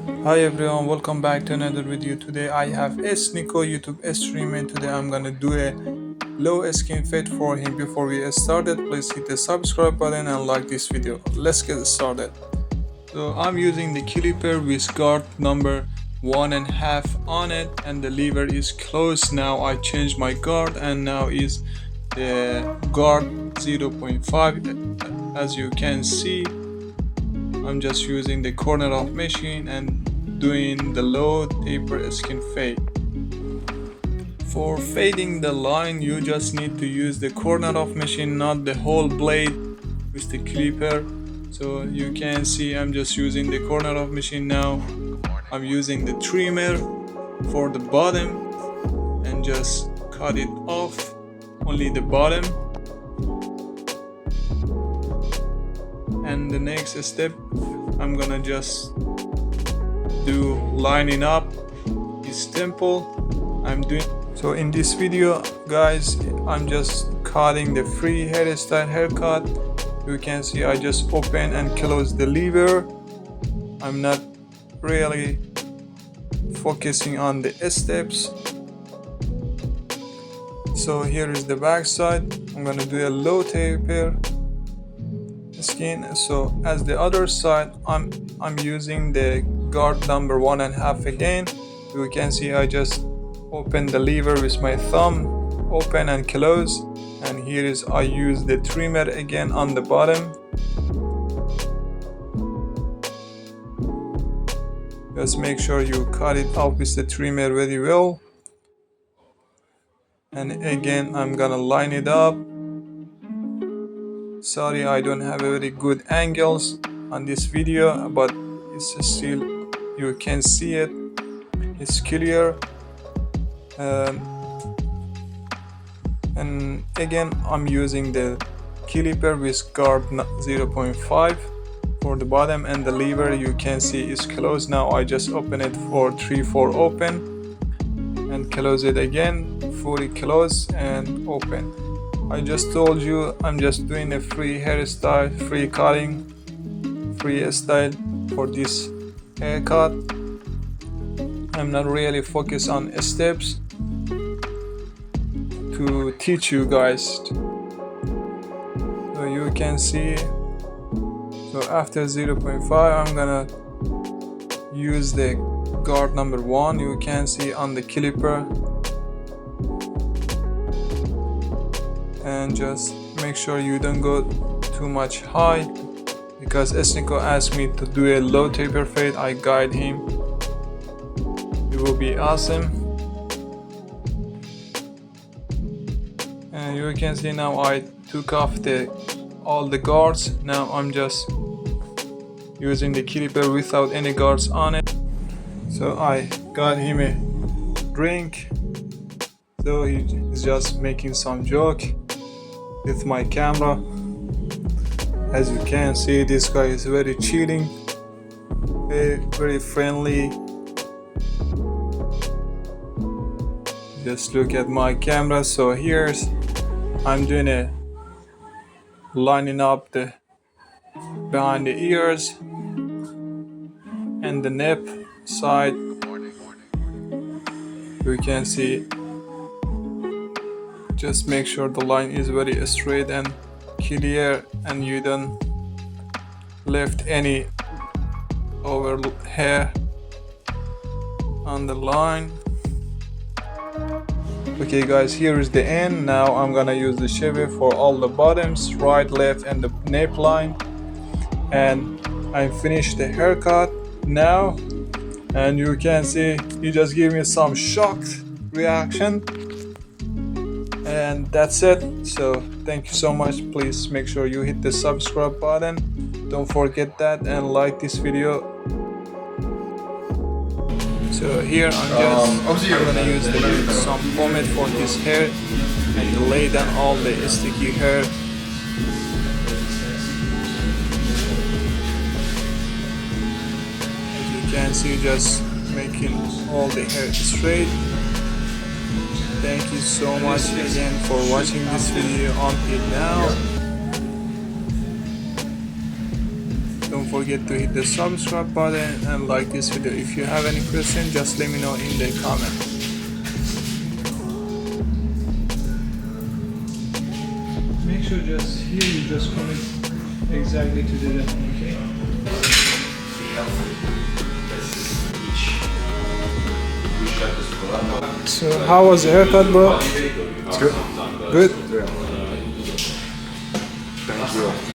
Hi everyone, welcome back to another video. Today I have Sneako YouTube stream, and today I'm gonna do a low skin fade for him. Before we get started, please hit the subscribe button and like this video. Let's get started. So I'm using the clipper with guard number 1.5 on it, and the lever is closed. Now I changed my guard and now is the guard 0.5. As you can see, I'm just using the corner of machine and doing the low taper skin fade. For fading the line, you just need to use the corner of machine, not the whole blade with the clipper. So you can see I'm just using the corner of machine now. I'm using the trimmer for the bottom and just cut it off, only the bottom. And the next step, I'm gonna just do lining up his temple. So in this video, guys, I'm just cutting the free hairstyle haircut. You can see I just open and close the lever. I'm not really focusing on the steps. So here is the back side. I'm gonna do a low taper skin. So as the other side, I'm using the guard number 1.5 again. You can see I just open the lever with my thumb, open and close, and here is I use the trimmer again on the bottom. Just make sure you cut it off with the trimmer very well. And again I'm gonna line it up. Sorry, I don't have a very good angles on this video, but it's still, you can see it, it's clear. And again I'm using the clipper with guard 0.5 for the bottom, and the lever you can see is closed. Now I just open it for 3-4 open and close it again, fully close and open. I just told you I'm just doing a free hairstyle, free cutting, free style for this haircut. I'm not really focused on steps to teach you guys. So you can see, so after 0.5 I'm gonna use the guard number 1. You can see on the clipper, and just make sure you don't go too much high, because Sneako asked me to do a low taper fade. I guide him. It will be awesome. And you can see now I took off all the guards. Now I'm just using the clipper without any guards on it. So I got him a drink. So he's just making some joke with my camera. As you can see, this guy is very chilling, very friendly. Just look at my camera. So here's I'm doing a lining up the behind the ears and the neck side. You can see, just make sure the line is very straight and clear, and you don't left any over hair on the line. Okay guys, here is the end. Now I'm gonna use the shave for all the bottoms, right, left, and the nape line, and I finished the haircut now. And you can see he just gave me some shocked reaction, and that's it. So thank you so much. Please make sure you hit the subscribe button, don't forget that, and like this video. So here I'm gonna use some pomade for his hair and lay down all the sticky hair. As you can see, just making all the hair straight. Thank you so much again for watching this video until now. Don't don't forget to hit the subscribe button and like this video. If you have any question, just let me know in the comment. Make sure just here you just connect exactly to the left, okay? So how was the haircut, bro? It's good. Good? Yeah. Thank you.